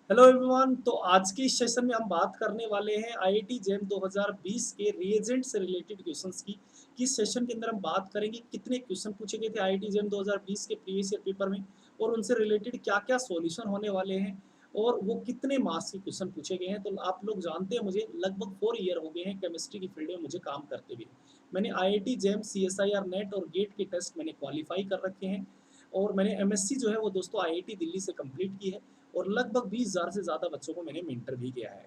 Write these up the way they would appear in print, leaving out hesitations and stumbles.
Hello everyone. तो आज के इस सेशन में हम बात करने वाले हैं आईआईटी जेम 2020 के रिएजेंट से रिलेटेड क्वेश्चंस की। इस सेशन के अंदर हम बात करेंगे कितने क्वेश्चन पूछे गए थे आईआईटी जेम 2020 के प्रीवियस ईयर पेपर में और उनसे रिलेटेड क्या क्या सॉल्यूशन होने वाले हैं और वो कितने मार्क्स के क्वेश्चन पूछे गए हैं। तो आप लोग जानते हैं मुझे लगभग 4 ईयर हो गए हैं केमिस्ट्री की फील्ड में मुझे काम करते हुए। मैंने आईआईटी जेम सीएसआईआर नेट और गेट के टेस्ट मैंने क्वालिफाई कर रखे हैं और मैंने एमएससी जो है वो दोस्तों आईआईटी दिल्ली से कंप्लीट की है और लगभग 20,000 से ज़्यादा बच्चों को मैंने मेंटर भी किया है।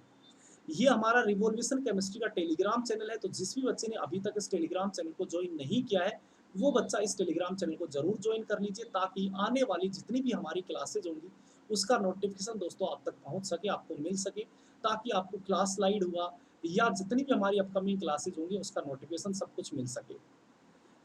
ये हमारा रिवॉल्यूशन केमिस्ट्री का टेलीग्राम चैनल है, तो जिस भी बच्चे ने अभी तक इस टेलीग्राम चैनल को ज्वाइन नहीं किया है वो बच्चा इस टेलीग्राम चैनल को जरूर ज्वाइन कर लीजिए ताकि आने वाली जितनी भी हमारी क्लासेज होंगी उसका नोटिफिकेशन दोस्तों आप तक पहुंच सके, आपको मिल सके, ताकि आपको क्लास स्लाइड हुआ या जितनी भी हमारी अपकमिंग क्लासेज होंगी उसका नोटिफिकेशन सब कुछ मिल सके।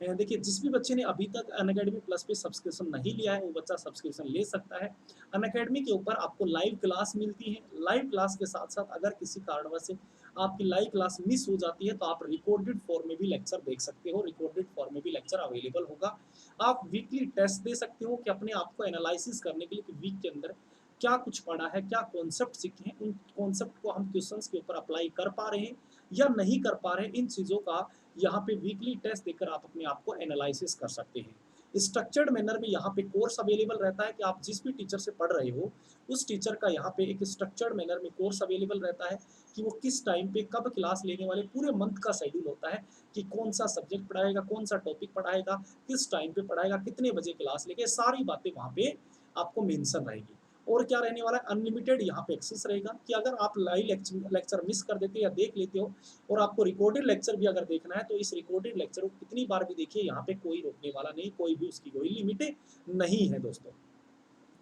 देखिए, जिस भी बच्चे ने अभी तक अनअकैडमी प्लस पे सब्सक्रिप्शन नहीं लिया है वो बच्चा सब्सक्रिप्शन ले सकता है। अनअकैडमी के ऊपर आपको लाइव क्लास मिलती है। लाइव क्लास के साथ साथ अगर किसी कारणवश से आपकी लाइव क्लास मिस हो जाती है तो आप रिकॉर्डेड फॉर्म में भी लेक्चर देख सकते हो। रिकॉर्डेड फॉर्म में भी लेक्चर अवेलेबल होगा। आप वीकली टेस्ट दे सकते हो कि अपने आप को एनालिसिस करने के लिए कि वीक के अंदर क्या कुछ पढ़ा है, क्या कॉन्सेप्ट सीखे हैं, उन कॉन्सेप्ट को हम क्वेश्चंस के ऊपर अप्लाई कर पा रहे हैं या नहीं कर पा रहे हैं। इन चीज़ों का यहाँ पे वीकली टेस्ट देकर आप अपने आप को एनालिसिस कर सकते हैं। स्ट्रक्चर्ड मैनर में यहाँ पे कोर्स अवेलेबल रहता है कि आप जिस भी टीचर से पढ़ रहे हो उस टीचर का यहाँ पे एक स्ट्रक्चर्ड मैनर में कोर्स अवेलेबल रहता है कि वो किस टाइम पे कब क्लास लेने वाले, पूरे मंथ का शेड्यूल होता है कि कौन सा सब्जेक्ट पढ़ाएगा, कौन सा टॉपिक पढ़ाएगा, किस टाइम पे पढ़ाएगा, कितने बजे क्लास लेके, सारी बातें वहाँ पे आपको मेंशन रहेगी। और क्या रहने वाला है, अनलिमिटेड यहाँ पे एक्सेस रहेगा कि अगर आप लाइव लेक्चर मिस कर देते हो या देख लेते हो और आपको रिकॉर्डेड लेक्चर भी अगर देखना है तो इस रिकॉर्डेड लेक्चर को कितनी बार भी देखिए, यहाँ पे कोई रोकने वाला नहीं, कोई भी उसकी कोई लिमिट नहीं है दोस्तों।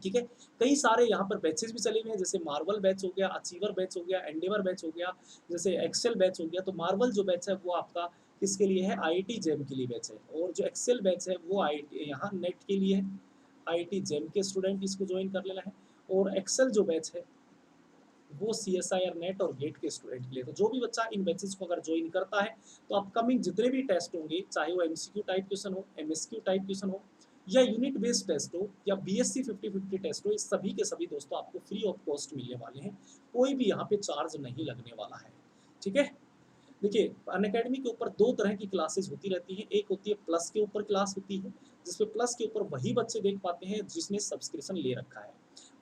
ठीक है। कई सारे यहाँ पर बैचेस भी चले हुए हैं, जैसे मार्वल बैच हो गया, अचीवर बैच हो गया, एंडेवर बैच हो गया, जैसे एक्सेल बैच हो गया। तो मार्वल जो बैच है वो आपका किसके लिए है, आईआईटी जेम के लिए बैच है, और जो एक्सेल बैच है वो आई यहाँ नेट के लिए है। आईआईटी जेम के स्टूडेंट इसको ज्वाइन कर लेना है। और एक्सेल जो बैच है वो सीएसआईआर नेट और गेट के स्टूडेंट के लिए। तो जो भी बच्चा इन बैचेस को अगर ज्वाइन करता है तो अपकमिंग जितने भी टेस्ट होंगे, चाहे वो एमसीक्यू टाइप क्वेश्चन हो, एमएसक्यू टाइप क्वेश्चन हो या यूनिट बेस्ड टेस्ट हो या बीएससी 50-50 टेस्ट हो, इस सभी के सभी दोस्तों आपको फ्री ऑफ कॉस्ट मिलने वाले हैं। कोई भी यहाँ पे चार्ज नहीं लगने वाला है। ठीक है। देखिए, अनअकैडमी के ऊपर दो तरह की क्लासेस होती रहती हैं। एक होती है प्लस के ऊपर क्लास होती है, जिसपे प्लस के ऊपर वही बच्चे देख पाते हैं जिसने सब्सक्रिप्शन ले रखा है।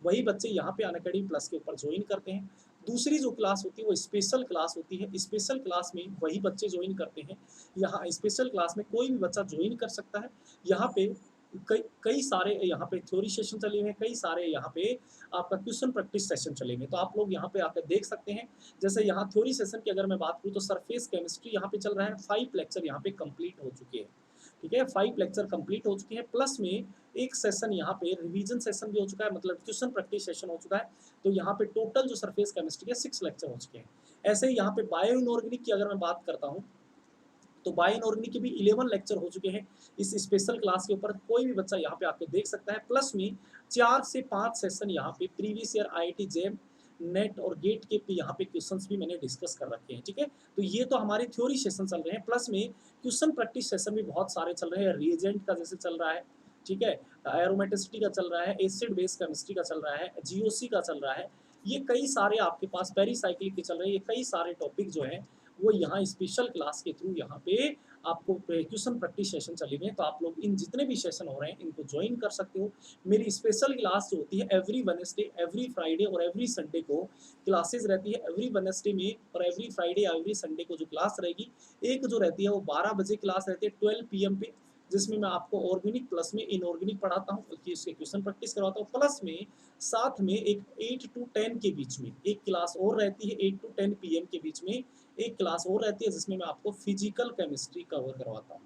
वही बच्चे यहाँ पे अनअकैडमी प्लस के ऊपर ज्वाइन करते हैं। दूसरी जो क्लास होती है वो स्पेशल क्लास होती है। स्पेशल क्लास में वही बच्चे ज्वाइन करते हैं। यहाँ स्पेशल क्लास में कोई भी बच्चा ज्वाइन कर सकता है। यहाँ पे कई कई सारे यहाँ पे थ्योरी सेशन चले हुए हैं, कई सारे यहाँ पे आपका क्वेश्चन प्रैक्टिस सेशन चले हुए हैं। तो आप लोग यहाँ पे आकर देख सकते हैं। जैसे यहाँ थ्योरी सेशन की अगर मैं बात करूँ तो सरफेस केमिस्ट्री यहाँ पे चल रहा है, 5 लेक्चर यहाँ पे कंप्लीट हो चुके हैं। ठीक है, 5 लेक्चर कंप्लीट हो चुके हैं, प्लस में एक सेशन यहाँ पे रिवीजन सेशन भी हो चुका है, मतलब क्वेश्चन प्रैक्टिस सेशन हो चुका है। तो यहाँ पे टोटल जो सरफेस केमिस्ट्री के 6 लेक्चर हो चुके हैं। ऐसे ही यहाँ पे बायो इनऑर्गेनिक की अगर मैं बात करता हूँ तो बायो इनऑर्गेनिक के भी 11 लेक्चर हो चुके हैं इस स्पेशल क्लास के ऊपर। कोई भी बच्चा यहाँ पे आके देख सकता है। प्लस में 4 से 5 सेशन यहाँ पे previous year IIT JAM NET और गेट के यहाँ पे क्वेश्चंस भी मैंने डिस्कस कर रखे हैं। ठीक है। तो ये तो हमारे थ्योरी सेशन चल रहे हैं, प्लस में क्वेश्चन प्रैक्टिस सेशन भी बहुत सारे चल रहे हैं। रिएजेंट का जैसे चल रहा है, ठीक है, एरोमेटिसिटी का चल रहा है, एसिड बेस केमिस्ट्री का चल रहा है, जीओसी का चल रहा है। ये कई सारे आपके पास पेरीसाइक्लिक के चल रहे हैं। ये कई सारे टॉपिक जो हैं वो यहाँ स्पेशल क्लास के थ्रू यहाँ पे आपको क्वेश्चन प्रैक्टिस सेशन चले हुए हैं। तो आप लोग इन जितने भी सेशन हो रहे हैं इनको ज्वाइन कर सकते हो। मेरी स्पेशल क्लास जो होती है एवरी वेडनेसडे, एवरी फ्राइडे और एवरी संडे को क्लासेस रहती है। एवरी वेडनेसडे में और एवरी फ्राइडे एवरी संडे को जो क्लास रहेगी, एक जो रहती है वो 12 बजे क्लास रहती है 12 पीएम पे, जिसमें मैं आपको ऑर्गेनिक प्लस में इनऑर्गेनिक पढ़ाता हूँ, इसके क्वेश्चन प्रैक्टिस करवाता हूँ। प्लस में साथ में एक 8 टू 10 के बीच में एक क्लास और रहती है, 8 टू 10 पीएम के बीच में एक क्लास और रहती है जिसमें मैं आपको फिजिकल केमिस्ट्री कवर करवाता हूँ।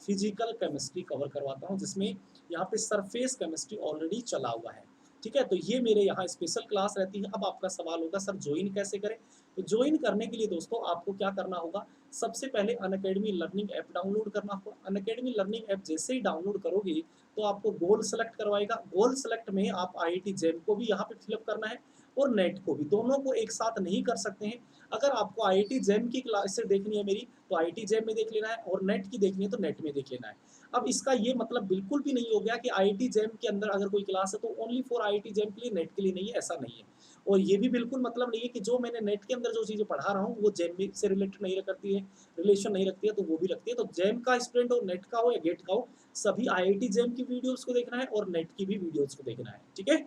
फिजिकल केमिस्ट्री कवर करवाता हूँ जिसमें यहाँ पे सरफेस केमिस्ट्री ऑलरेडी चला हुआ है। ठीक है। तो ये मेरे यहाँ स्पेशल क्लास रहती है। अब आपका सवाल होगा सर ज्वाइन कैसे करें। तो ज्वाइन करने के लिए दोस्तों आपको क्या करना होगा, सबसे पहले अनअकैडमी लर्निंग ऐप डाउनलोड करना होगा। अनअकैडमी लर्निंग ऐप जैसे ही डाउनलोड करोगे तो आपको गोल सेलेक्ट करवाएगा। गोल सेलेक्ट में आप आईआईटी जेम को भी यहाँ पे फिलअप करना है और नेट को भी, दोनों को एक साथ नहीं कर सकते हैं। अगर आपको आईआईटी जैम की क्लासेस देखनी है मेरी, तो आईआईटी जैम में देख लेना है, और नेट की देखनी है तो नेट में देख लेना है। अब इसका ये मतलब बिल्कुल भी नहीं हो गया कि आईआईटी जैम के अंदर अगर कोई क्लास है तो ओनली फॉर आईआईटी जैम के लिए, नेट के लिए नहीं है, ऐसा नहीं है। और ये भी बिल्कुल मतलब नहीं है कि जो मैंने नेट के अंदर जो चीज़ें पढ़ा रहा हूँ वो जैम से रिलेटेड नहीं करती है, रिलेशन नहीं रखती है, तो वो भी रखती है। तो जैम का स्टूडेंट हो, नेट का हो या गेट का हो, सभी आईआईटी जैम की वीडियोस को देखना है और नेट की भी वीडियोस को देखना है, ठीक है।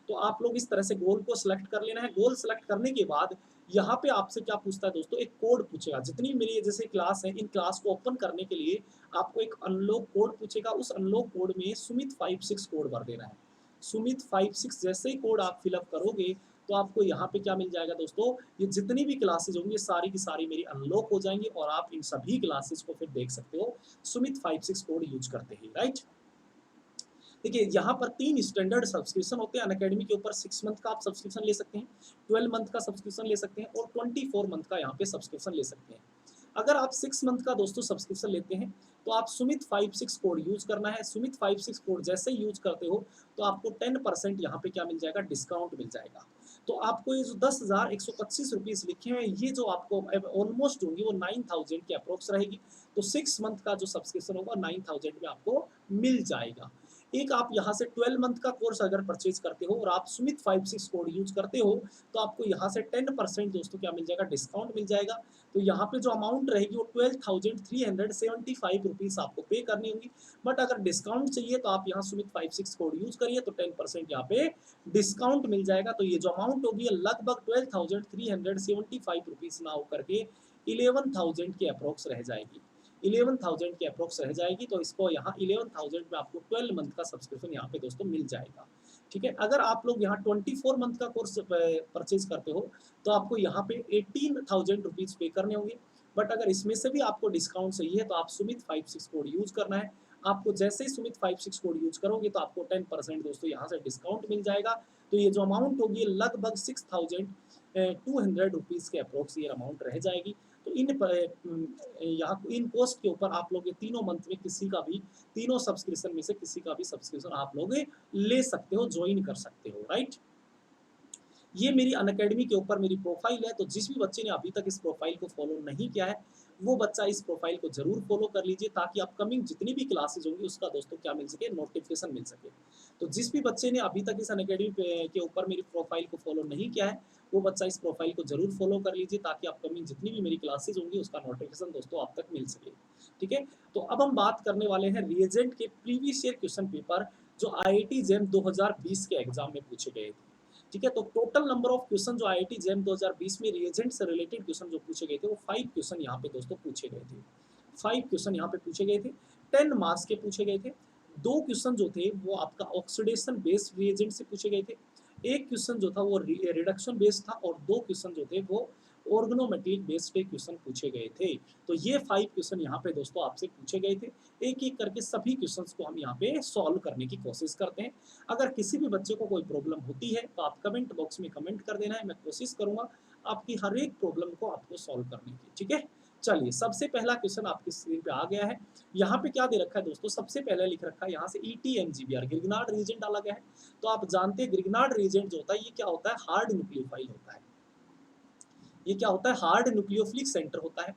तो आप लोग इस तरह से गोल को सिलेक्ट कर लेना है। गोल सिलेक्ट करने के बाद यहाँ पे आपसे क्या पूछता है दोस्तों, एक कोड पूछेगा। जितनी मेरी जैसे क्लास है, इन क्लास को ओपन करने के लिए आपको एक अनलॉक कोड पूछेगा। उस अनलॉक कोड में सुमित 56 कोड भर देना है। सुमित 56 जैसे ही कोड आप फिलअप करोगे तो आपको यहाँ पे क्या मिल जाएगा दोस्तों, ये जितनी भी क्लासेज होंगी सारी की सारी मेरी अनलॉक हो जाएंगी, और आप इन सभी क्लासेस को फिर देख सकते हो सुमित 56 कोड यूज करते हैं, राइट। देखिए यहाँ पर 3 स्टैंडर्ड सब्सक्रिप्शन होते हैं अनअकैडमी के ऊपर। 6 मंथ का आप सब्सक्रिप्शन ले सकते हैं, 12 मंथ का सब्सक्रिप्शन ले सकते हैं, और 24 मंथ का यहाँ पे सब्सक्रिप्शन ले सकते हैं। अगर आप 6 मंथ का दोस्तों सब्सक्रिप्शन लेते हैं तो आप सुमित 56 कोड यूज करना है। सुमित 56 कोड जैसे ही यूज करते हो तो आपको 10% यहाँ पे क्या मिल जाएगा, डिस्काउंट मिल जाएगा। तो आपको ये जो 10,125 रुपीज़ लिखे हैं, ये जो आपको ऑलमोस्ट होंगी वो 9000 के अप्रोक्स रहेगी। तो 6 मंथ का जो सब्सक्रिप्शन होगा 9000 में आपको मिल जाएगा। एक आप यहाँ से 12 मंथ का कोर्स अगर परचेज करते हो और आप सुमित 56 कोड यूज करते हो तो आपको यहाँ से 10% दोस्तों क्या मिल जाएगा, डिस्काउंट मिल जाएगा। तो यहाँ पे जो अमाउंट रहेगी वो 12,375 रुपीज़ आपको पे करनी होगी। बट अगर डिस्काउंट चाहिए तो आप यहाँ सुमित 56 कोड यूज करिए तो 10% यहाँ पे डिस्काउंट मिल जाएगा। तो ये जो अमाउंट होगी लगभग 12,375 रुपीज़ ना होकर के 11,000 के अप्रोक्स रह जाएगी। 11,000 के अप्रोक्स रह जाएगी। तो इसको यहाँ 11,000 में आपको 12 मंथ का सब्सक्रिप्शन यहाँ पे दोस्तों मिल जाएगा, ठीक है। अगर आप लोग यहाँ 24 मंथ का कोर्स परचेज करते हो तो आपको यहाँ पे 18,000 रुपीज़ पे करने होंगे। बट अगर इसमें से भी आपको डिस्काउंट चाहिए है तो आप सुमित 56 कोड यूज करना है। आपको जैसे ही सुमित 56 कोड यूज करोगे तो आपको 10% दोस्तों यहाँ से डिस्काउंट मिल जाएगा। तो ये जो अमाउंट होगी लगभग 6,200 रुपीज़ के अप्रोक्स ये अमाउंट रह जाएगी। तो यहाँ इन कोस्ट के ऊपर आप लोग ये तीनों मंथ में किसी का भी, तीनों सब्सक्रिप्शन में से किसी का भी सब्सक्रिप्शन आप लोग ले सकते हो, ज्वाइन कर सकते हो, राइट। ये मेरी अनअकैडमी के ऊपर मेरी प्रोफाइल है। तो जिस भी बच्चे ने अभी तक इस प्रोफाइल को फॉलो नहीं किया है वो बच्चा इस प्रोफाइल को जरूर फॉलो कर लीजिए, ताकि अपकमिंग जितनी भी क्लासेज होंगी उसका दोस्तों क्या मिल सके, नोटिफिकेशन मिल सके। तो जिस भी बच्चे ने अभी तक इस अनअकैडमी के ऊपर मेरी प्रोफाइल को फॉलो नहीं किया है वो बच्चा इस प्रोफाइल को जरूर फॉलो कर लीजिए, ताकि अपकमिंग जितनी भी मेरी क्लासेज होंगी उसका नोटिफिकेशन दोस्तों आप तक मिल सके, ठीक है। तो अब हम बात करने वाले हैं रिएजेंट के प्रीवियस ईयर क्वेश्चन पेपर जो आईआईटी जैम 2020 के एग्जाम में पूछे गए थे, ठीक है। तो टोटल नंबर ऑफ क्वेश्चन जो आईआईटी जैम 2020 में रिएजेंट से रिलेटेड क्वेश्चन जो पूछे गए थे वो 5 क्वेश्चन यहाँ पे दोस्तों पूछे गए थे। 5 क्वेश्चन यहाँ पे पूछे गए थे, 10 मार्क्स के पूछे गए थे। 2 क्वेश्चन जो थे वो आपका ऑक्सीडेशन बेस्ड रिएजेंट से पूछे गए थे। एक क्वेश्चन जो था वो रिडक्शन बेस्ड था, और 2 क्वेश्चन जो थे वो ऑर्गेनोमेट्रिक बेस्ड क्वेश्चन पूछे गए थे। तो ये 5 क्वेश्चन यहाँ पे दोस्तों आपसे पूछे गए थे। एक एक करके सभी क्वेश्चंस को हम यहाँ पे सॉल्व करने की कोशिश करते हैं। अगर किसी भी बच्चे को कोई प्रॉब्लम होती है तो आप कमेंट बॉक्स में कमेंट कर देना है, मैं कोशिश करूंगा आपकी हर एक प्रॉब्लम को आपको सॉल्व करने की, ठीक है। चलिए सबसे पहला क्वेश्चन आपकी स्क्रीन पे आ गया है। यहाँ पे क्या दे रखा है दोस्तों, सबसे पहले लिख रखा है यहाँ से ETMGBR ग्रिग्नार्ड रीजेंट डाला गया है। तो आप जानते हैं ग्रिग्नार्ड रीजेंट जो होता है ये क्या होता है, हार्ड न्यूक्लियोफाइल होता है। ये क्या होता है, हार्ड न्यूक्लियोफिलिक सेंटर होता है,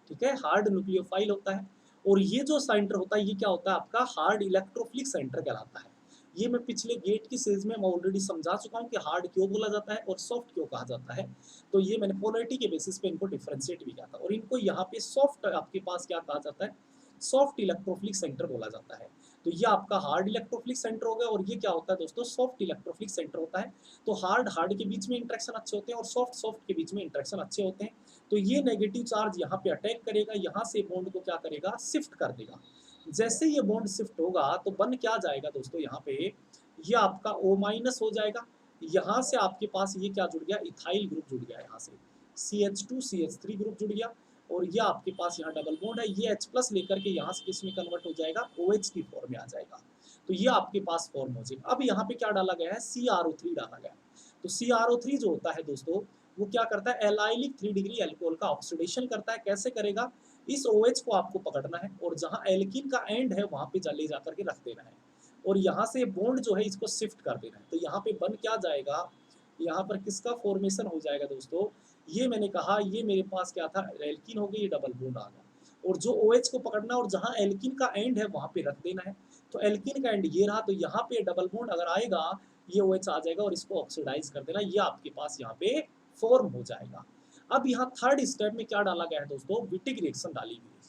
ठीक है, हार्ड न्यूक्लियोफाइल होता है। और ये जो सेंटर होता है ये क्या होता है आपका, हार्ड इलेक्ट्रोफिलिक सेंटर कहलाता है। ये मैं पिछले गेट की सीरीज में मैं ऑलरेडी समझा चुका हूँ कि हार्ड क्यों बोला जाता है और सॉफ्ट क्यों कहा जाता है। तो ये मैंने पोलैरिटी के बेसिस पे इनको डिफरेंशिएट भी किया था, और इनको यहाँ पे सॉफ्ट आपके पास क्या कहा जाता है, सॉफ्ट इलेक्ट्रोफिलिक सेंटर बोला जाता है। तो ये आपका हार्ड इलेक्ट्रोफिलिक सेंटर हो गया, और ये क्या होता है दोस्तों, सॉफ्ट इलेक्ट्रोफिलिक सेंटर होता है। तो हार्ड हार्ड के बीच में इंट्रैक्शन अच्छे होते हैं और सॉफ्ट सॉफ्ट के बीच में इंट्रैक्शन अच्छे होते हैं। तो ये नेगेटिव चार्ज यहाँ पे अटैक करेगा, यहाँ से बॉन्ड को क्या करेगा, शिफ्ट कर देगा। जैसे ये बॉन्ड शिफ्ट होगा तो बन क्या जाएगा दोस्तों, यहाँ पे ये आपका O- हो जाएगा। यहाँ से आपके पास ये क्या जुड़ गया, इथाइल ग्रुप जुड़ गया, यहाँ से CH2CH3 ग्रुप जुड़ गया। और ये आपके पास यहाँ डबल बॉन्ड है, ये H+ लेकर के यहाँ से किस में कन्वर्ट हो जाएगा, OH की फॉर्म में आ जाएगा। तो ये आपके पास फॉर्म हो जाएगा। अब यहाँ पे क्या डाला गया है, CrO3 डाला गया। तो CrO3 जो होता है दोस्तों वो क्या करता है, एलाइलिक 3 डिग्री एल्कोहल का ऑक्सीडेशन करता है। कैसे करेगा, इस OH को आपको पकड़ना है और जहाँ एल्किन का एंड है वहाँ पे ले जाकर के रख देना है, और यहाँ से बॉन्ड जो है इसको शिफ्ट कर देना है। तो यहाँ पे बन क्या जाएगा, यहाँ पर किसका फॉर्मेशन हो जाएगा दोस्तों, ये मैंने कहा ये मेरे पास क्या था, एल्कीन हो गई, ये डबल बॉन्ड आ गया। और जो OH को पकड़ना और जहाँ एल्कीन का एंड है वहाँ पे रख देना है। तो एल्कीन का एंड ये रहा, तो यहाँ पे डबल बॉन्ड अगर आएगा ये OH आ जाएगा और इसको ऑक्सीडाइज कर देना, ये आपके पास यहाँ पे फॉर्म हो जाएगा। अब यहाँ थर्ड स्टेप में क्या डाला गया है दोस्तों, विटिक रिएक्शन डाली गई है।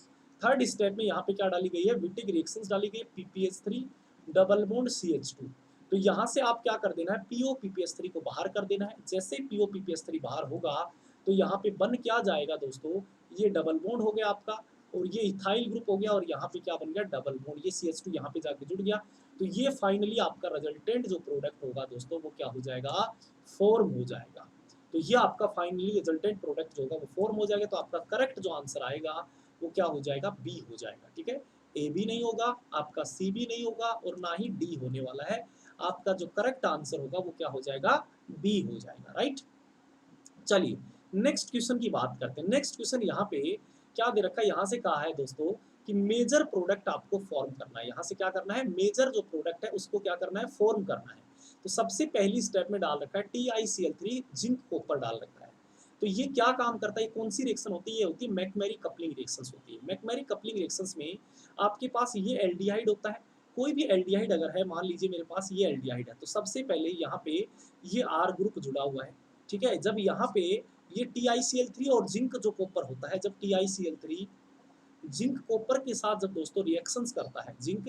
थर्ड स्टेप में यहाँ पे क्या डाली गई है, विटिक रिएक्शंस डाली गई है, PPH3 डबल बॉन्ड CH2। तो यहाँ से आप क्या कर देना है, PO PPH3 को बाहर कर देना है। जैसे PO PPH3 बाहर होगा तो यहाँ पे बन क्या जाएगा दोस्तों, ये डबल बॉन्ड हो गया आपका, और ये इथाइल ग्रुप हो गया, और यहाँ पे क्या बन गया, डबल बॉन्ड, ये CH2 यहाँ पे जाके जुड़ गया। तो ये फाइनली आपका रिजल्टेंट जो प्रोडक्ट होगा दोस्तों वो क्या हो जाएगा, फॉर्म हो जाएगा। तो ये आपका फाइनली रिजल्टेंट प्रोडक्ट जो होगा वो फॉर्म हो जाएगा। तो आपका करेक्ट जो आंसर आएगा वो क्या हो जाएगा, बी हो जाएगा। ठीक है, ए भी नहीं होगा आपका, सी भी नहीं होगा, और ना ही डी होने वाला है। आपका जो करेक्ट आंसर होगा वो क्या हो जाएगा, बी हो जाएगा। राइट, चलिए नेक्स्ट क्वेश्चन की बात करते हैं। नेक्स्ट क्वेश्चन यहाँ पे क्या दे रखा है, यहाँ से कहा है दोस्तों कि मेजर प्रोडक्ट आपको फॉर्म करना है। यहाँ से क्या करना है, मेजर जो प्रोडक्ट है उसको क्या करना है, फॉर्म करना है। तो सबसे पहली स्टेप में डाल रखा है TiCl3 जिंक कॉपर डाल रखा है। तो ये क्या काम करता है, कौन सी रिएक्शन होती है, ये होती है मैकमेरी कपलिंग रिएक्शंस होती है। मैकमेरी कपलिंग रिएक्शंस में आपके पास ये एल्डिहाइड होता है। कोई भी एल्डिहाइड अगर है, मान लीजिए मेरे पास ये एल्डिहाइड है, तो सबसे पहले यहाँ पे ये R ग्रुप जुड़ा हुआ है। ठीक है, जब यहाँ पे ये TiCl3 और जिंक जो कॉपर होता है, जब TiCl3 जिंक कॉपर के साथ जब दोस्तों रिएक्शंस करता है, जिंक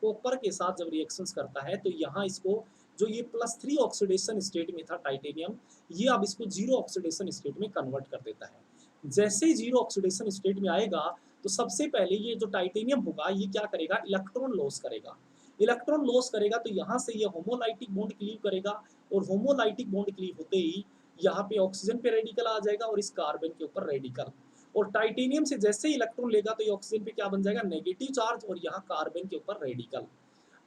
कॉपर के साथ जब रिएक्शंस करता है, तो यहाँ इसको जो ये +3 ऑक्सीडेशन स्टेट में था टाइटेनियम, ये अब इसको 0 ऑक्सीडेशन स्टेट में कन्वर्ट कर देता है। जैसे ही 0 ऑक्सीडेशन स्टेट में आएगा तो सबसे पहले ये जो टाइटेनियम होगा ये क्या करेगा, इलेक्ट्रॉन लॉस करेगा। इलेक्ट्रॉन लॉस करेगा तो यहाँ से ये होमोलाइटिक बॉन्ड क्लीव करेगा, और होमोलाइटिक बॉन्ड क्लीव होते ही यहाँ पे ऑक्सीजन पे रेडिकल आ जाएगा और इस कार्बन के ऊपर रेडिकल। और टाइटेनियम से जैसे ही इलेक्ट्रॉन लेगा तो ये ऑक्सीजन पे क्या बन जाएगा, नेगेटिव चार्ज, और यहाँ कार्बन के ऊपर रेडिकल।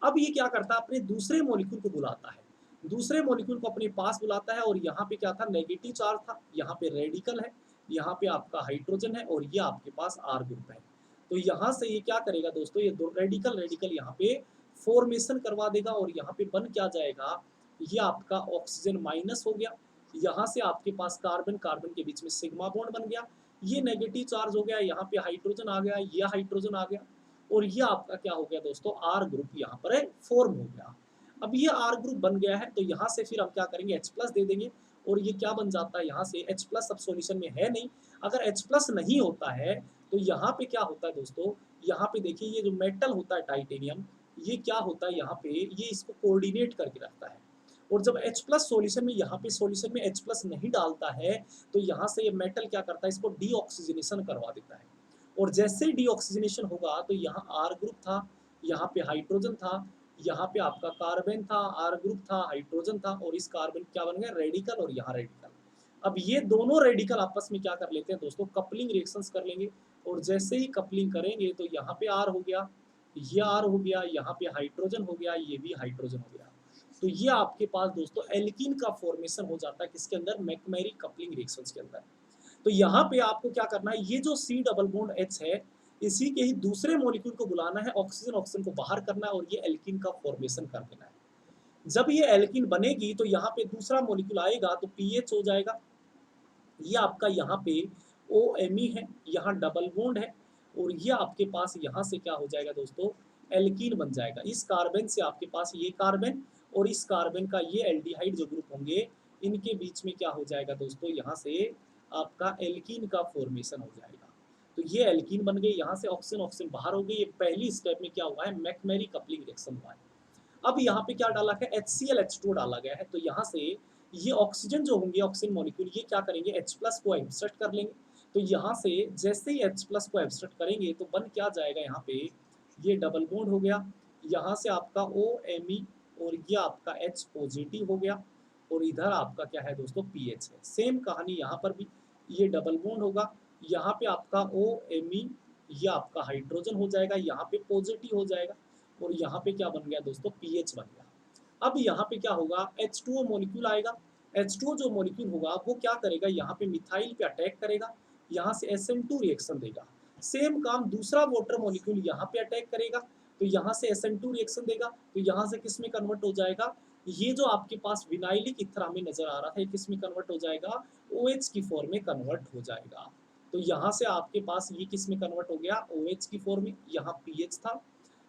अब ये क्या करता है, अपने दूसरे मॉलिक्यूल को बुलाता है, दूसरे मॉलिक्यूल को अपने पास बुलाता है, और यहाँ पे क्या था, नेगेटिव चार्ज था, यहाँ पे रेडिकल है, यहाँ पे आपका हाइड्रोजन है, और ये आपके पास R ग्रुप है। तो यहाँ से ये क्या करेगा दोस्तों, ये दो रेडिकल रेडिकल यहाँ पे फॉर्मेशन करवा देगा, और यहाँ पे बन क्या जाएगा, ये आपका ऑक्सीजन माइनस हो गया। यहाँ से आपके पास कार्बन कार्बन के बीच में सिग्मा बॉन्ड बन गया, ये नेगेटिव चार्ज हो गया, यहाँ पे हाइड्रोजन आ गया, ये हाइड्रोजन आ गया, और ये आपका क्या हो गया दोस्तों, R ग्रुप यहाँ पर फॉर्म हो गया। अब ये R ग्रुप बन गया है, तो यहाँ से फिर हम क्या करेंगे, H+ दे देंगे, और ये क्या बन जाता है, यहाँ से H+ अब सॉल्यूशन में है नहीं। अगर H+ नहीं होता है तो यहाँ पे क्या होता है दोस्तों, यहाँ पे देखिए ये जो मेटल होता है टाइटेनियम, ये क्या होता है, यहाँ पे ये इसको कोऑर्डिनेट करके रखता है। और जब H+ सॉल्यूशन में, यहाँ पे सॉल्यूशन में H+ नहीं डालता है, तो यहाँ से ये मेटल क्या करता है, इसको डीऑक्सीजनेशन करवा देता है। और जैसे ही डीऑक्सीजनेशन होगा तो यहाँ R ग्रुप था, यहाँ पे हाइड्रोजन था, यहाँ पे आपका कार्बन था, R ग्रुप था, हाइड्रोजन था, और इस कार्बन क्या बन गया, रेडिकल, और यहाँ रेडिकल। अब ये दोनों रेडिकल आपस में क्या कर लेते हैं दोस्तों, कपलिंग रिएक्शंस कर लेंगे, और जैसे ही कपलिंग करेंगे तो यहाँ पे R हो गया, ये R हो गया, यहाँ पे हाइड्रोजन हो गया, ये भी हाइड्रोजन हो गया। तो ये आपके पास दोस्तों एल्कीन का फॉर्मेशन हो जाता है, किसके अंदर, मैकमेरी कपलिंग रिएक्शंस के अंदर। तो यहाँ पे आपको क्या करना है, ये जो C डबल बॉन्ड H है, इसी के ही दूसरे मॉलिक्यूल को बुलाना है, ऑक्सीजन ऑक्सीजन को बाहर करना है, और ये एल्कीन का फॉर्मेशन कर देना है। जब ये एल्कीन बनेगी तो यहाँ पे दूसरा मॉलिक्यूल आएगा तो PH हो जाएगा। ये आपका यहाँ पे OMe है, यहाँ डबल बॉन्ड है, और ये आपके पास यहाँ से क्या हो जाएगा दोस्तों, एल्कीन बन जाएगा। इस कार्बन से आपके पास ये कार्बन और इस कार्बन का ये एल्डिहाइड जो ग्रुप होंगे, इनके बीच में क्या हो जाएगा दोस्तों, यहाँ से आपका एल्कीन का फॉर्मेशन हो जाएगा। तो ये एल्कीन बन गई, यहाँ से ऑक्सीजन ऑक्सीजन बाहर हो गई। ये पहली स्टेप में क्या हुआ है, मैकमेरी कपलिंग रिएक्शन हुआ है। अब यहाँ पे क्या डाला है, HClH2 डाला गया है। तो यहाँ से ये ऑक्सीजन जो होंगे, ऑक्सीजन मॉलिक्यूल, ये क्या करेंगे, H+ को एब्स्ट्रैक्ट कर लेंगे। तो यहाँ से जैसे ही H+ को एब्स्ट्रैक्ट करेंगे तो बन क्या जाएगा, यहाँ पे ये डबल बॉन्ड हो गया, यहाँ से आपका OMe, और ये आपका H पॉजिटिव हो गया, और इधर आपका क्या है दोस्तों, PH है। सेम कहानी यहाँ पर भी, ये डबल बॉन्ड होगा, यहाँ पे आपका OMe, ये आपका हाइड्रोजन हो जाएगा, यहाँ पे पॉजिटिव हो जाएगा, और यहाँ पे क्या बन गया दोस्तों, PH बन गया। अब यहाँ पे क्या होगा, H2O मॉलिक्यूल आएगा। H2O जो मॉलिक्यूल होगा वो क्या करेगा, यहाँ पे मिथाइल पे अटैक करेगा, यहाँ से SN2 रिएक्शन देगा। सेम काम दूसरा वाटर मॉलिक्यूल यहाँ पे अटैक करेगा, तो यहाँ से SN2 रिएक्शन देगा, तो यहाँ से किस में कन्वर्ट हो जाएगा, ये जो आपके पास विनाइलिक ईथर हमें नजर आ रहा था, ये किस में कन्वर्ट हो जाएगा, OH की फॉर्म में कन्वर्ट हो जाएगा। तो यहाँ से आपके पास ये किस में कन्वर्ट हो गया, OH की फॉर्म में, यहाँ पीएच था,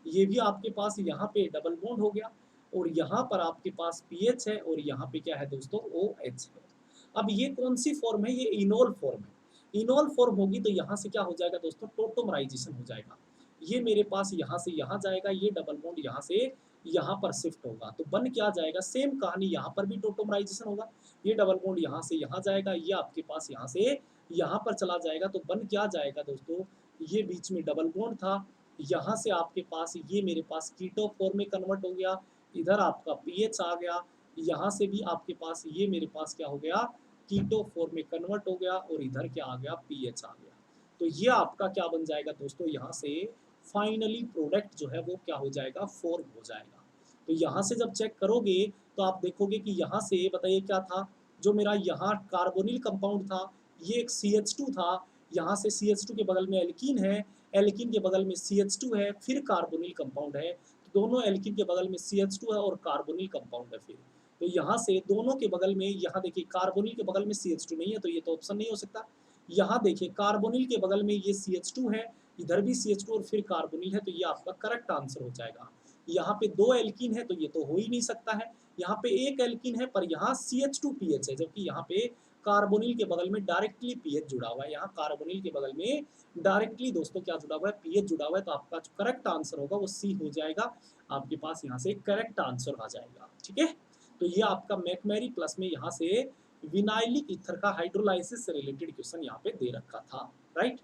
ये भी आपके पास यहाँ पे डबल बॉन्ड हो गया, और यहाँ पर आपके पास पीएच है, और यहाँ पे क्या है दोस्तों, OH है। अब ये कौन सी फॉर्म है, ये इनोल फॉर्म है। इनोल फॉर्म होगी तो यहाँ से क्या हो जाएगा दोस्तों, टोटोमराइजेशन हो जाएगा। ये मेरे पास यहाँ से यहाँ जाएगा, ये डबल बॉन्ड यहाँ से यहाँ पर शिफ्ट होगा, तो बन क्या जाएगा, सेम कहानी यहाँ पर भी टोटोमराइजेशन होगा। ये डबल बॉन्ड यहाँ से यहाँ जाएगा, ये आपके पास यहाँ से यहाँ पर चला जाएगा, तो बन क्या जाएगा दोस्तों, ये बीच में डबल बॉन्ड था, यहाँ से आपके पास ये मेरे पास कीटो फॉर्म में कन्वर्ट हो गया, इधर आपका पीएच आ गया, यहाँ से भी आपके पास ये मेरे पास क्या हो गया, कीटो फॉर्म में कन्वर्ट हो गया, और इधर क्या आ गया, पीएच आ गया। तो ये आपका क्या बन जाएगा दोस्तों, यहाँ से फाइनली प्रोडक्ट जो है वो क्या हो जाएगा, फॉर्म हो जाएगा। तो यहाँ से जब चेक करोगे तो आप देखोगे कि यहाँ से बताइए क्या था, जो मेरा यहाँ कार्बोनिल कंपाउंड था, ये एक CH2 था, यहाँ से CH2 के बगल में एल्कीन है, एल्कीन के बगल में CH2 है, फिर कार्बोनिल कंपाउंड है, तो दोनों एल्कीन के बगल में CH2 है और कार्बोनिल कंपाउंड है फिर। तो यहाँ से दोनों के बगल में, यहाँ देखिए कार्बोनिल के बगल में CH2 नहीं है, तो ये तो ऑप्शन नहीं हो सकता। यहाँ देखिए कार्बोनिल के बगल में ये CH2 है, इधर भी CH2 और फिर कार्बोनिल है, तो ये आपका करेक्ट आंसर हो जाएगा। यहाँ पे दो एल्कीन है तो ये तो हो ही नहीं सकता है, यहाँ पे एक एल्कीन है पर यहाँ CH2PH है, जबकि यहाँ पे कार्बोनिल के बगल में डायरेक्टली पीएच जुड़ा हुआ है, यहाँ कार्बोनिल के बगल में डायरेक्टली दोस्तों क्या जुड़ा हुआ है, पीएच जुड़ा हुआ है, तो आपका जो करेक्ट आंसर होगा वो सी हो जाएगा, आपके पास यहाँ से करेक्ट आंसर आ जाएगा। ठीक है, तो ये आपका मैकमेरी प्लस में यहाँ से विनाइलिक ईथर का हाइड्रोलाइसिस से रिलेटेड क्वेश्चन यहाँ पे दे रखा था। राइट,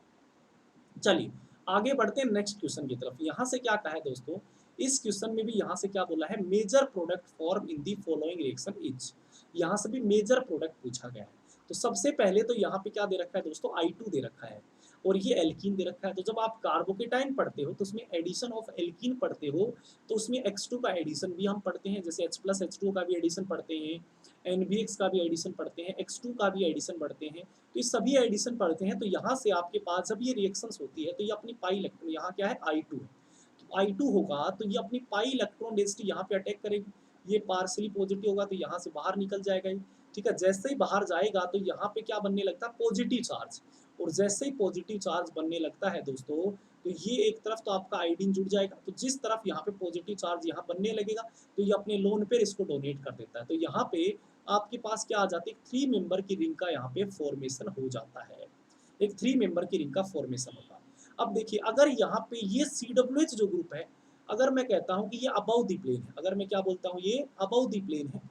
चलिए आगे बढ़ते हैं नेक्स्ट क्वेश्चन की तरफ। यहाँ से क्या कहा है दोस्तों, इस क्वेश्चन में भी यहाँ से क्या बोला है, major product form in the following reaction is, यहाँ से भी मेजर प्रोडक्ट पूछा गया है। तो सबसे पहले तो यहाँ पे क्या दे रखा है दोस्तों, I2 दे रखा है, और ये एल्कीन दे रखा है। तो जब आप कार्बोकेटाइन पढ़ते हो तो उसमें एडिशन ऑफ एल्कीन पढ़ते हो, तो उसमें X2 का एडिशन भी हम पढ़ते हैं, जैसे H+H2 का भी एडिशन पढ़ते हैं, NBX का भी एडिशन पढ़ते हैं, X2 का भी एडिशन पढ़ते हैं, तो ये सभी एडिशन पढ़ते हैं। तो यहाँ से आपके पास जब ये रिएक्शंस होती है तो ये अपनी पाई इलेक्ट्रॉन, यहाँ क्या है I2 है, तो I2 होगा तो ये अपनी पाई इलेक्ट्रॉन डेंसिटी यहाँ पे अटैक करेगी, ये पार्सली पॉजिटिव होगा तो यहाँ से बाहर निकल जाएगा ये। ठीक है, जैसे ही बाहर जाएगा तो यहाँ पे क्या बनने लगता है, पॉजिटिव चार्ज, और जैसे ही पॉजिटिव चार्ज बनने लगता है दोस्तों, तो ये एक तरफ तो आपका आयोडीन जुड़ जाएगा, तो जिस तरफ यहाँ पे पॉजिटिव चार्ज यहाँ बनने लगेगा तो ये अपने लोन पे इसको डोनेट कर देता है। तो यहाँ पे आपके पास क्या आ जाती है, 3 मेंबर की रिंग का यहाँ पे फॉर्मेशन हो जाता है, एक 3 मेंबर की रिंग का फॉर्मेशन होता है। अब देखिए अगर यहाँ पे ये COH जो ग्रुप है, अगर मैं कहता हूँ कि ये अबव द प्लेन है, अगर मैं क्या बोलता हूँ ये अबव द प्लेन है,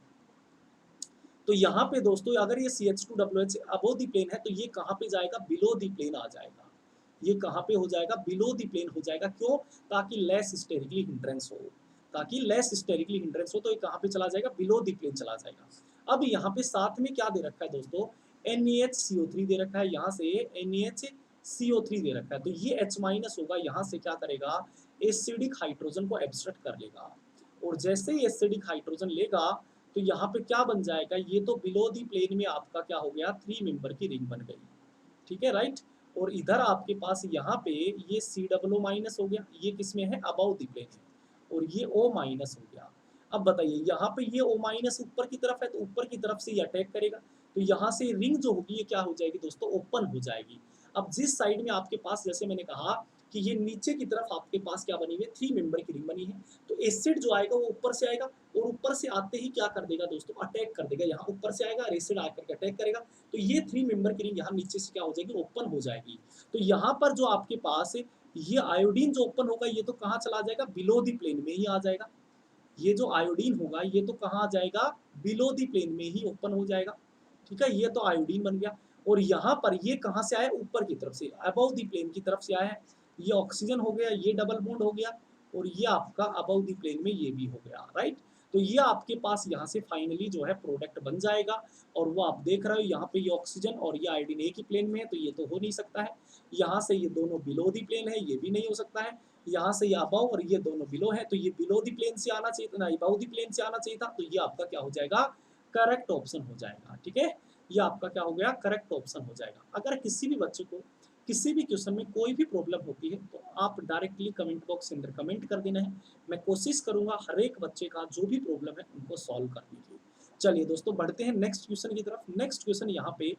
तो यहाँ पे दोस्तों अगर ये CH2OH अबव द प्लेन है तो ये कहाँ पे जाएगा, बिलो द प्लेन आ जाएगा। ये कहाँ पे हो जाएगा, बिलो द प्लेन हो जाएगा। क्यों, ताकि लेस स्टेरिकली हिंड्रेंस हो, ताकि लेस स्टेरिकली हिंड्रेंस हो, तो ये कहाँ पे चला जाएगा, बिलो द प्लेन चला जाएगा। अब यहाँ पे साथ में क्या दे रखा है दोस्तों, NaHCO3 दे रखा है, यहाँ से NaHCO3 दे रखा है, तो ये H- होगा, यहाँ से क्या करेगा, एसिडिक हाइड्रोजन को एब्स्ट्रैक्ट कर लेगा, और जैसे ही एसिडिक हाइड्रोजन लेगा तो यहाँ पे क्या बन जाएगा, ये तो बिलो दी प्लेन में आपका क्या हो गया, 3 मेंबर की रिंग बन गई। ठीक है, राइट, और इधर आपके पास यहाँ पे ये COO- हो गया, ये किसमें है, अबव दी प्लेन है, और ये O- हो गया। अब बताइए यहाँ पे ये O- ऊपर की तरफ है, तो ऊपर की तरफ से ये अटैक करेगा, तो यहाँ से रिंग जो होगी ये क्या हो जाएगी दोस्तों, ओपन हो जाएगी। अब जिस साइड में आपके पास, जैसे मैंने कहा कि ये नीचे की तरफ आपके पास क्या बनी हुई है, 3 मेंबर की रिंग बनी है, तो एसिड जो आएगा वो ऊपर से आएगा, और ऊपर से आते ही क्या कर देगा दोस्तों, अटैक कर देगा, यहाँ ऊपर से आएगा, एसिड आकर के अटैक करेगा, तो ये 3 मेंबर की रिंग यहाँ नीचे से क्या हो जाएगी, ओपन हो जाएगी। तो यहाँ पर जो आपके पास ये आयोडीन जो ओपन होगा, ये तो कहाँ चला जाएगा, बिलो दी प्लेन में ही आ जाएगा। ये जो आयोडीन होगा ये तो कहाँ आ जाएगा, बिलो दी प्लेन में ही ओपन हो जाएगा। ठीक है, ये तो आयोडीन बन गया, और यहाँ पर ये कहाँ से आया, ऊपर की तरफ से, अबव दी प्लेन की तरफ से आया है, ये ऑक्सीजन हो गया, ये डबल बॉन्ड हो गया, और ये आपका अबव दी प्लेन में ये भी हो गया। राइट, तो ये आपके पास यहाँ से फाइनली जो है प्रोडक्ट बन जाएगा, और वो आप देख रहे हो यहाँ पे ये ऑक्सीजन और ये आयोडीन एक ही प्लेन में है, तो ये तो हो नहीं सकता है। यहाँ से ये दोनों बिलो दी प्लेन है, ये भी नहीं हो सकता है। यहाँ से ये अबव और ये दोनों बिलो है, तो ये बिलो दी प्लेन से आना चाहिए था, ना अबव दी प्लेन से आना चाहिए था, तो ये आपका क्या हो जाएगा, करेक्ट ऑप्शन हो जाएगा। ठीक है, ये आपका क्या हो गया, करेक्ट ऑप्शन हो जाएगा। अगर किसी भी बच्चे को किसी भी क्वेश्चन में कोई भी प्रॉब्लम होती है तो आप डायरेक्टली कमेंट बॉक्स के अंदर कमेंट कर देना है। मैं कोशिश करूंगा हर एक बच्चे का जो भी प्रॉब्लम है उनको सॉल्व करने की। चलिए दोस्तों बढ़ते हैं नेक्स्ट क्वेश्चन की तरफ। नेक्स्ट क्वेश्चन यहाँ पे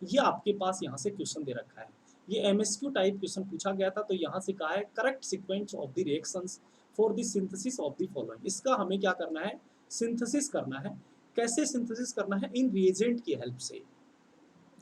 ये आपके पास यहाँ से क्वेश्चन दे रखा है। ये एमएसक्यू टाइप क्वेश्चन पूछा गया था, तो यहाँ से कहा है correct sequence of the reactions for the synthesis of the following. इसका हमें क्या करना है, सिंथेसिस करना है। कैसे सिंथेसिस करना है, इन रिएजेंट की हेल्प से।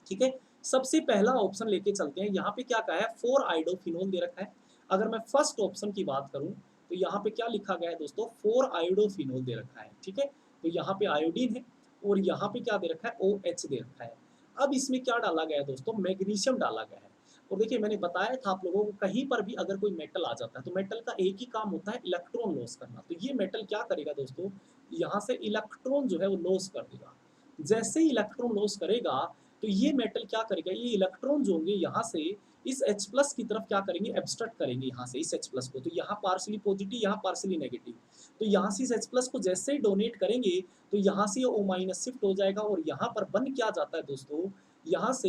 ठीक है, सबसे पहला ऑप्शन लेके चलते हैं। यहाँ पे क्या कहा है, 4 आयोडोफिनोल दे रखा है। अगर मैं फर्स्ट ऑप्शन की बात करूं तो यहाँ पे क्या लिखा गया है दोस्तों, 4 आयोडोफिनोल दे रखा है। ठीक है, तो यहाँ पे आयोडीन है और यहाँ पे क्या दे रखा है, OH दे रखा है। अब इसमें क्या डाला गया है दोस्तों, मैग्नीशियम डाला गया है। और देखिए मैंने बताया था आप लोगों को, कहीं पर भी अगर कोई मेटल आ जाता है तो मेटल का एक ही काम होता है, इलेक्ट्रॉन लॉस करना। तो ये मेटल क्या करेगा दोस्तों, यहाँ से इलेक्ट्रॉन जो है वो लॉस कर देगा। जैसे ही इलेक्ट्रॉन लॉस करेगा तो ये मेटल क्या करेगा, ये इलेक्ट्रॉन जो होंगे यहाँ से इस H प्लस की तरफ क्या करेंगे, एब्स्ट्रैक्ट करेंगे यहाँ से इस H प्लस को। तो यहाँ पार्सली पॉजिटिव, यहाँ पार्सली नेगेटिव। तो यहाँ से इस H प्लस को जैसे ही डोनेट करेंगे तो यहाँ से O माइनस शिफ्ट हो जाएगा और यहाँ पर बन क्या जाता है दोस्तों, यहाँ से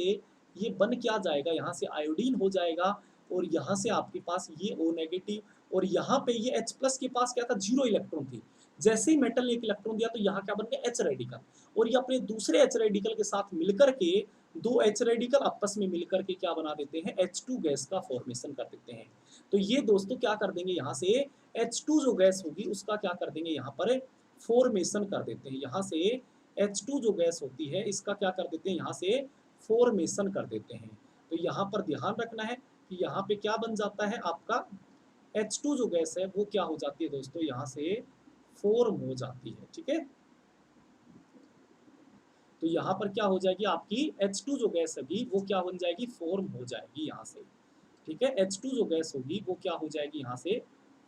ये बन क्या जाएगा, यहाँ से आयोडीन हो जाएगा और यहाँ से आपके पास ये O नेगेटिव। और यहाँ पे ये H प्लस के पास क्या था, 0 इलेक्ट्रॉन थी। जैसे ही मेटल ने एक इलेक्ट्रॉन दिया तो यहाँ क्या बन गया, H रेडिकल। और ये अपने दूसरे H रेडिकल के साथ मिलकर के, दो H रेडिकल आपस में मिलकर के क्या बना देते हैं, H2 गैस का फॉर्मेशन कर देते हैं। तो ये दोस्तों क्या कर देंगे, यहाँ से H2 जो गैस होगी उसका क्या कर देंगे, यहाँ पर फॉर्मेशन कर देते हैं। यहाँ से H2 जो गैस होती है इसका क्या कर देते हैं, यहाँ से फॉर्मेशन कर देते हैं। तो यहाँ पर ध्यान रखना है कि यहाँ पे क्या बन जाता है आपका, H2 जो गैस है वो क्या हो जाती है दोस्तों, यहाँ से फॉर्म हो जाती है। ठीक है, तो यहाँ पर क्या हो जाएगी, आपकी H2 जो गैस होगी वो क्या बन जाएगी, फॉर्म हो जाएगी यहाँ से। ठीक है, H2 जो गैस होगी वो क्या हो जाएगी, यहाँ से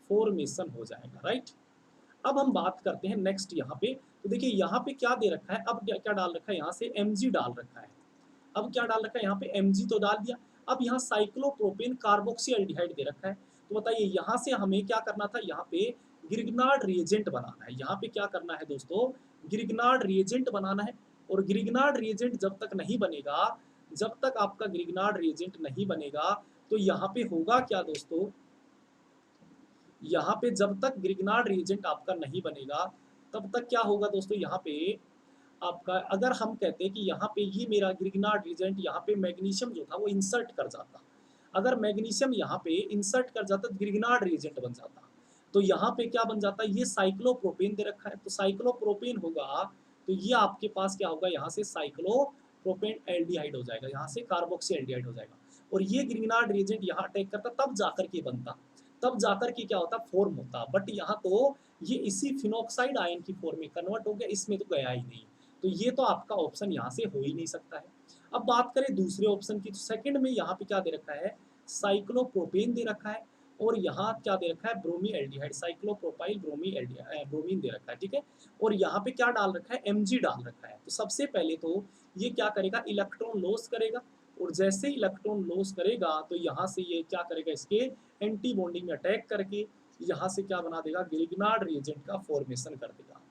फॉर्मेशन हो जाएगा। राइट, अब हम बात करते हैं नेक्स्ट यहाँ पे। तो देखिए यहाँ पे क्या दे रखा है, अब क्या डाल रखा है, यहाँ से Mg डाल रखा है। अब क्या डाल रखा है, यहाँ पे Mg तो डाल दिया। अब यहाँ साइक्लोप्रोपेन कार्बोक्सी एल्डिहाइड दे रखा है। तो बताइए यहाँ से हमें क्या करना था, यहाँ पे ग्रिग्नार्ड रिएजेंट बनाना है। यहाँ पे क्या करना है दोस्तों, ग्रिग्नार्ड रिएजेंट बनाना है। और ग्रिग्नार्ड रिएजेंट जब तक नहीं बनेगा, जब तक आपका ग्रिग्नार्ड रिएजेंट नहीं बनेगा तो यहाँ पे होगा क्या दोस्तों, यहाँ पे जब तक ग्रिग्नार्ड रिएजेंट आपका नहीं बनेगा तब तक क्या होगा दोस्तों, यहाँ पे आपका, अगर हम कहते हैं कि यहाँ पे ये मेरा ग्रिग्नार्ड रिएजेंट, यहाँ पे मैग्नीशियम जो था वो इंसर्ट कर जाता। अगर मैग्नीशियम यहाँ पे इंसर्ट कर जाता तो ग्रिग्नार्ड रिएजेंट बन जाता। तो यहाँ पे क्या बन जाता है, ये साइक्लोप्रोपेन दे रखा है। तो साइक्लोप्रोपेन होगा तो ये आपके पास क्या होगा, यहाँ से साइक्लोप्रोपेन एल्डिहाइड हो जाएगा, यहाँ से कार्बोक्सी एल्डिहाइड हो जाएगा। और ये ग्रिग्नार्ड रिएजेंट यहाँ अटैक करता तब जाकर के बनता, तब जाकर के क्या होता, फॉर्म होता। बट यहाँ तो ये इसी फिनोक्साइड आयन की फॉर्म में कन्वर्ट हो गया, इसमें तो गया ही नहीं। तो ये तो आपका ऑप्शन यहाँ से हो ही नहीं सकता है। अब बात करें दूसरे ऑप्शन की, तो सेकंड में यहाँ पे क्या दे रखा है, साइक्लोप्रोपेन दे रखा है। और यहाँ क्या दे रखा है, ब्रोमी एल्डिहाइड, साइक्लोप्रोपाइल ब्रोमी एल्डिहाइड, ब्रोमीन दे रखा है। ठीक है, और यहाँ पे क्या डाल रखा है, Mg डाल रखा है। तो सबसे पहले तो ये क्या करेगा, इलेक्ट्रॉन लॉस करेगा। और जैसे इलेक्ट्रॉन लॉस करेगा तो यहाँ से ये क्या करेगा, इसके एंटी बॉन्डिंग में अटैक करके यहाँ से क्या बना देगा, ग्रिग्नार्ड रिएजेंट का फॉर्मेशन कर देगा।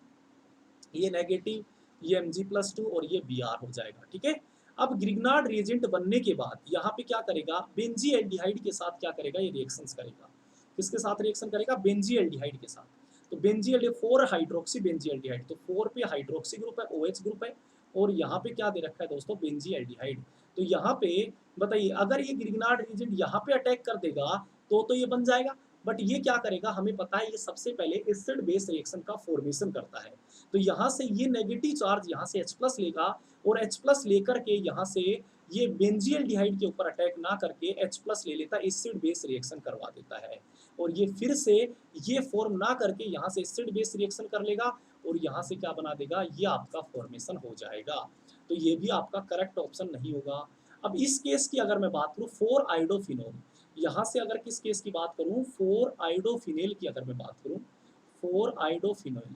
ये नेगेटिव, ये Mg+2 और ये Br हो जाएगा। ठीक है, अब ग्रिग्नार्ड रिएजेंट बनने के बाद यहाँ पे क्या करेगा, बेंजीएल्डिहाइड के साथ क्या करेगा, ये रिएक्शंस करेगा। किसके साथ रिएक्शन करेगा, बेंजीएल्डिहाइड के साथ। तो बेंजीएल्डिहाइड 4 हाइड्रोक्सी बेंजीएल्डिहाइड, तो 4 पे हाइड्रोक्सी ग्रुप है, OH ग्रुप है। और यहाँ पे क्या दे रखा है दोस्तों, बेंजीएल्डिहाइड। तो यहाँ पे बताइए, अगर ये ग्रिग्नार्ड रिएजेंट यहाँ पे अटैक कर देगा तो ये बन जाएगा। बट ये क्या करेगा, हमें पता है ये सबसे पहले एसिड बेस रिएक्शन का फॉर्मेशन करता है। तो यहाँ से ये नेगेटिव चार्ज यहाँ से H+ लेगा और H+ लेकर के यहाँ से ये बेंजीएल्डिहाइड के ऊपर अटैक ना करके H+ ले लेता है, एसिड बेस रिएक्शन करवा देता है। और ये फिर से ये फॉर्म ना करके यहाँ से एसिड बेस रिएक्शन कर लेगा और यहाँ से क्या बना देगा, ये आपका फॉर्मेशन हो जाएगा। तो ये भी आपका करेक्ट ऑप्शन नहीं होगा। अब इस केस की अगर मैं बात करूँ, 4 आयोडोफिनोल, यहाँ से अगर किस केस की बात करूँ, 4 आयोडोफिनेल की अगर मैं बात करूँ, 4 आयोडोफिनोल,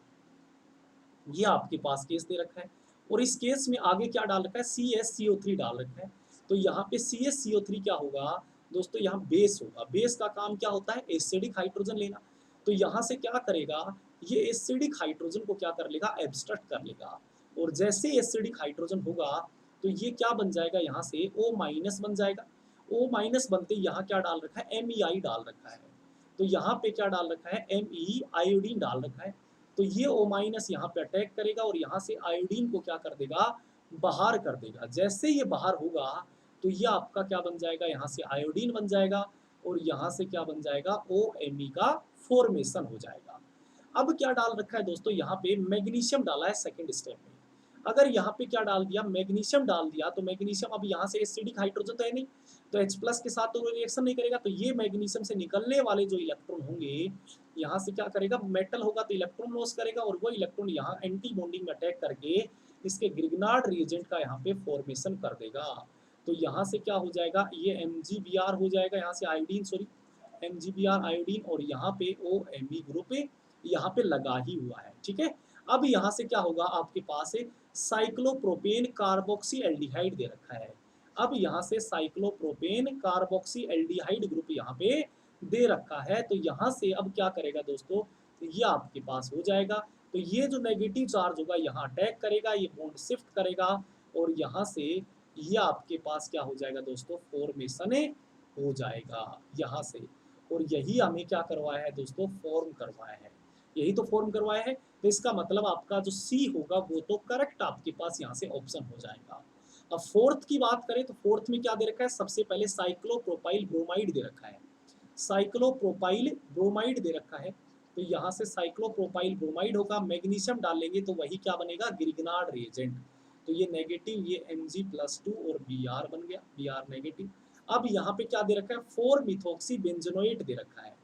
ये आपके पास केस दे रखा है। और इस केस में आगे क्या डाल रखा है, CSCO3 डाल रखा है। तो यहाँ पे CSCO3 क्या होगा दोस्तों, यहाँ बेस होगा। बेस का काम क्या होता है, एसिडिक हाइड्रोजन लेना। तो यहाँ से क्या करेगा, ये एसिडिक हाइड्रोजन को क्या कर लेगा, एब्स्ट्रैक्ट कर लेगा। और जैसे एसिडिक हाइड्रोजन होगा तो ये क्या बन जाएगा, यहाँ से O- बन जाएगा। ओ माइनस बनते यहाँ क्या डाल रखा है, MEI डाल रखा है। तो यहाँ पे क्या डाल रखा है, Me आयोडीन डाल रखा है। तो ये O माइनस यहाँ पे अटैक करेगा और यहाँ से आयोडीन को क्या कर देगा, बाहर कर देगा। जैसे ये बाहर होगा तो ये आपका क्या बन जाएगा, यहाँ से आयोडीन बन जाएगा और यहाँ से क्या बन जाएगा, OMe का फॉर्मेशन हो जाएगा। अब क्या डाल रखा है दोस्तों, यहाँ पे मैग्नीशियम डाला है सेकंड स्टेप में। अगर यहाँ पे क्या डाल दिया, मैग्नीशियम डाल दिया, तो मैग्नीशियम अब यहाँ से एसिडिक हाइड्रोजन तो है नहीं, तो H प्लस के साथ तो रिएक्शन नहीं करेगा, तो ये मैग्नीशियम से निकलने वाले जो इलेक्ट्रॉन होंगे यहाँ से क्या करेगा, मेटल होगा तो इलेक्ट्रॉन लॉस करेगा और वो इलेक्ट्रॉन यहाँ एंटी बॉन्डिंग में अटैक करके इसके ग्रिग्नार्ड रिएजेंट का यहाँ पे फॉर्मेशन कर देगा। तो यहाँ से क्या हो जाएगा, ये MgBr हो जाएगा, यहाँ से आयोडीन, सॉरी MgBr आयोडीन, और यहाँ पे OMe ग्रुप यहाँ पे लगा ही हुआ है। ठीक है, अब यहाँ से क्या होगा, आपके पास साइक्लोप्रोपेन कार्बोक्सी एल्डिहाइड दे रखा है। अब यहाँ से साइक्लोप्रोपेन कार्बोक्सी एल्डिहाइड ग्रुप यहाँ पे दे रखा है। तो यहाँ से अब क्या करेगा दोस्तों, ये आपके पास हो जाएगा। तो ये जो नेगेटिव चार्ज होगा यहाँ अटैक करेगा, ये बॉन्ड शिफ्ट करेगा और यहाँ से ये आपके पास क्या हो जाएगा दोस्तों, फॉर्मेशन हो जाएगा यहाँ से। और यही हमें क्या करवाया है दोस्तों, फॉर्म करवाया है, यही तो फॉर्म करवाया है। तो इसका मतलब आपका जो सी होगा वो तो करेक्ट आपके पास यहाँ से ऑप्शन हो जाएगा। अब फोर्थ की बात करें तो फोर्थ में क्या दे रखा है, सबसे पहले साइक्लोप्रोपाइल ब्रोमाइड दे रखा है, साइक्लोप्रोपाइल ब्रोमाइड दे रखा है। तो यहाँ से साइक्लोप्रोपाइल ब्रोमाइड होगा, मैग्नीशियम डालेंगे तो वही क्या बनेगा, ग्रिग्नार्ड रिएजेंट। तो ये नेगेटिव, ये Mg+2 और Br बन गया, Br नेगेटिव। अब यहाँ पे क्या दे रखा है, 4 मिथॉक्सी बेंजोनोएट दे रखा है।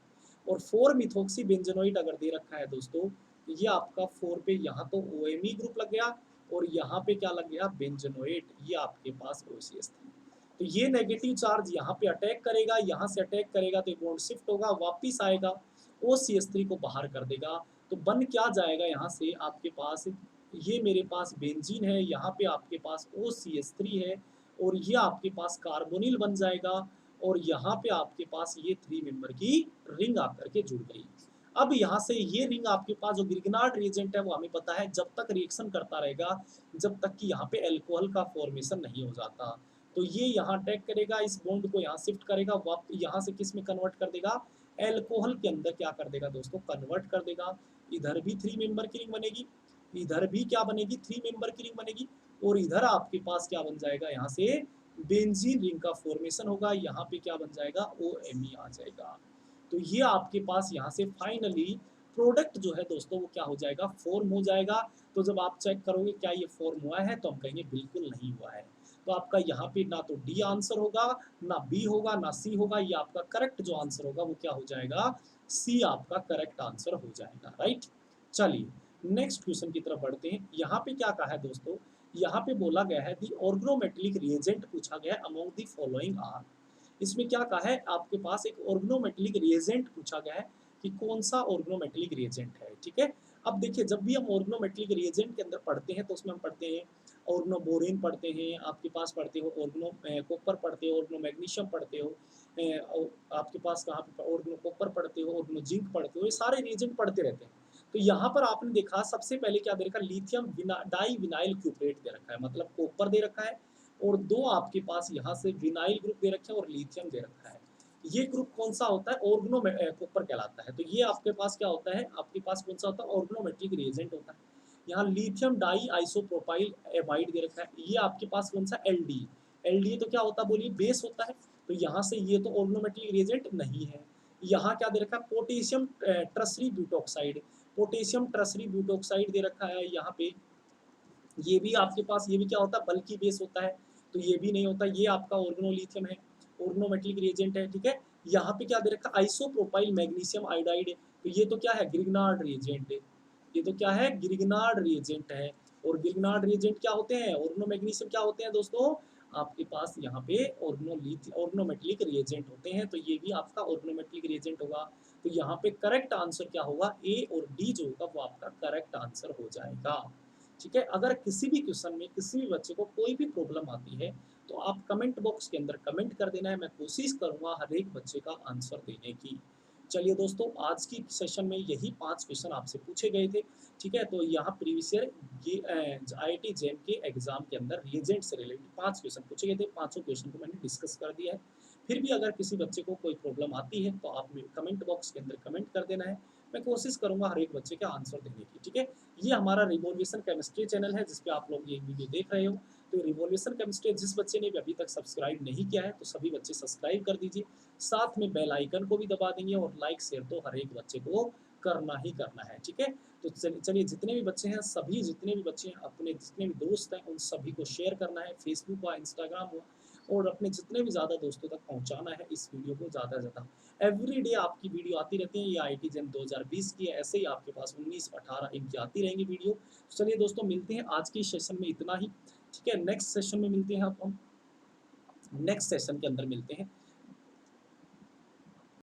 और 4 मिथॉक्सी बेंजोनोएट अगर दे रखा है दोस्तों, ये आपका 4 पे यहाँ तो OMe ग्रुप लग गया और यहाँ पे क्या लग गया, बेंजोनोएट, ये आपके पास OCH3। तो ये नेगेटिव चार्ज यहाँ पे अटैक करेगा, यहाँ से अटैक करेगा तो बॉन्ड शिफ्ट होगा, वापिस आएगा, OCH3 को बाहर कर देगा। तो बन क्या जाएगा, यहाँ से आपके पास ये मेरे पास बेंजीन है, यहाँ पे आपके पास OCH3 है और ये आपके पास कार्बोनिल बन जाएगा और यहाँ पे आपके पास ये 3 मेंबर की रिंग आकर के जुड़ गई। अब यहाँ से ये रिंग आपके पास जो ग्रिग्नार्ड रिएजेंट है वो हमें पता है जब तक रिएक्शन करता रहेगा जब तक कि यहाँ पे अल्कोहल का फॉर्मेशन नहीं हो जाता। तो ये यहाँ अटैक करेगा, इस बॉन्ड को यहाँ शिफ्ट करेगा, यहाँ से किस में कन्वर्ट कर देगा, एल्कोहल के अंदर क्या कर देगा दोस्तों, कन्वर्ट कर देगा। इधर भी 3 मेंबर की रिंग बनेगी, इधर भी क्या बनेगी, 3 मेंबर की रिंग बनेगी और इधर आपके पास क्या बन जाएगा, यहाँ से बेंजीन रिंग का फॉर्मेशन होगा, यहाँ पे क्या बन जाएगा, OMe आ जाएगा। तो ये आपके पास यहाँ से फाइनली प्रोडक्ट जो है दोस्तों वो क्या हो जाएगा, फॉर्म हो जाएगा। तो जब आप चेक करोगे क्या ये फॉर्म हुआ है तो हम कहेंगे बिल्कुल नहीं हुआ है। तो आपका यहाँ पे ना तो डी आंसर होगा, ना बी होगा, ना सी होगा, ये आपका करेक्ट जो आंसर होगा वो क्या हो जाएगा, सी आपका करेक्ट आंसर हो जाएगा। राइट, चलिए नेक्स्ट क्वेश्चन की तरफ बढ़ते हैं। यहाँ पे क्या कहा है दोस्तों, यहाँ पे बोला गया है दी ऑर्गेनोमेटेलिक रिएजेंट पूछा गया है अमोंग दी फॉलोइंग आर। इसमें क्या कहा है, आपके पास एक ऑर्गेनोमेटेलिक रिएजेंट पूछा गया है कि कौन सा ऑर्गेनोमेटेलिक रिएजेंट है। ठीक है, अब देखिए जब भी हम ऑर्गेनोमेटेलिक रिएजेंट के अंदर पढ़ते हैं तो उसमें हम पढ़ते हैं ऑर्गेनोबोरेन पढ़ते हैं, आपके पास पढ़ते हो ऑर्गेनो कॉपर पढ़ते हो, ऑर्गेनो मैग्नीशियम पढ़ते हो, आपके पास कहाँ पे ऑर्गेनो कॉपर पढ़ते हो, ऑर्गेनो जिंक पढ़ते हो, ये सारे रिएजेंट पढ़ते रहते हैं। तो यहाँ पर आपने देखा सबसे पहले क्या दे रखा है, लिथियम डाई विनाइल क्यूप्रेट दे रखा है, मतलब कॉपर दे रखा है और 2 आपके पास यहाँ से विनाइल ग्रुप दे रखे हैं और लिथियम दे रखा है। ये ग्रुप कौन सा होता है, ऑर्गेनो कॉपर कहलाता है। तो ये आपके पास क्या होता है, आपके पास कौन सा होता है, ऑर्गेनोमेट्रिक रिएजेंट होता है। यहाँ लिथियम डाई आइसोप्रोपाइल एमाइड दे रखा है, ये आपके पास कौन सा, एलडी। एलडी तो क्या होता है बोलिए, बेस होता है। तो यहाँ से ये तो ऑर्गेनोमेट्रिक रिएजेंट नहीं है। यहाँ क्या दे रखा है, potassium tertiary butoxide, potassium tertiary butoxide दे रखा है यहाँ पे। ये भी आपके पास, ये भी क्या होता है, बल्कि बेस होता है। तो ये भी नहीं होता, ये आपका ऑर्गेनोलिथियम है, ऑर्गेनोमेटेलिक रिएजेंट है। ठीक है, यहाँ पे क्या दे रखा है, आइसोप्रोपाइल मैग्नीशियम आयोडाइड। तो ये तो क्या है, ग्रिग्नार्ड रिएजेंट है। ये तो क्या है, ग्रिग्नार्ड रिएजेंट है। और ग्रिग्नार्ड रिएजेंट क्या होते हैं, ऑर्गेनो मैग्नीशियम क्या होते हैं दोस्तों, आपके पास यहाँ पे ऑर्गेनोमेटेलिक रिएजेंट होते हैं। तो ये भी आपका ऑर्गेनोमेटेलिक रिएजेंट होगा। तो यहाँ पे करेक्ट आंसर क्या होगा, ए और डी जो होगा वो आपका करेक्ट आंसर हो जाएगा। ठीक है, अगर किसी भी क्वेश्चन में किसी भी बच्चे को कोई भी प्रॉब्लम आती है तो आप कमेंट बॉक्स के अंदर कमेंट कर देना है, मैं कोशिश करूंगा हर एक बच्चे का आंसर देने की। चलिए दोस्तों, आज की सेशन में यही 5 क्वेश्चन आपसे पूछे गए थे। ठीक है, तो यहाँ प्रीवियस ईयर IIT JEM के एग्जाम के अंदर रिएजेंट से रिलेटेड 5 क्वेश्चन पूछे गए थे, पांचों क्वेश्चन को मैंने डिस्कस कर दिया है। फिर भी अगर किसी बच्चे को कोई प्रॉब्लम आती है तो आप कमेंट बॉक्स के अंदर कमेंट कर देना है, मैं कोशिश करूँगा हर एक बच्चे का आंसर देने की, ठीक है? ये हमारा रिवॉल्यूशन केमिस्ट्री चैनल है जिस पे आप लोग ये वीडियो देख रहे हो। तो रिवॉल्यूशन केमिस्ट्री जिस बच्चे ने भी अभी तक सब्सक्राइब नहीं किया है तो सभी बच्चे सब्सक्राइब कर दीजिए। साथ में बेल आइकन को भी दबा देंगे और लाइक शेयर तो हर एक बच्चे को करना ही करना है, ठीक है? तो चलिए जितने भी बच्चे हैं सभी जितने भी बच्चे हैं अपने जितने भी दोस्त हैं उन सभी को शेयर करना है, फेसबुक हुआ, इंस्टाग्राम हुआ और अपने जितने भी ज़्यादा दोस्तों तक पहुँचाना है इस वीडियो को ज़्यादा से ज़्यादा। एवरीडे आपकी वीडियो आती रहती है, ये आईटी जेम 2020 की है, ऐसे ही आपके पास 19-18 इनकी आती रहेंगी वीडियो। चलिए दोस्तों मिलते हैं आज के सेशन में इतना ही, ठीक है? नेक्स्ट सेशन में मिलते हैं अब हम नेक्स्ट सेशन के अंदर मिलते हैं।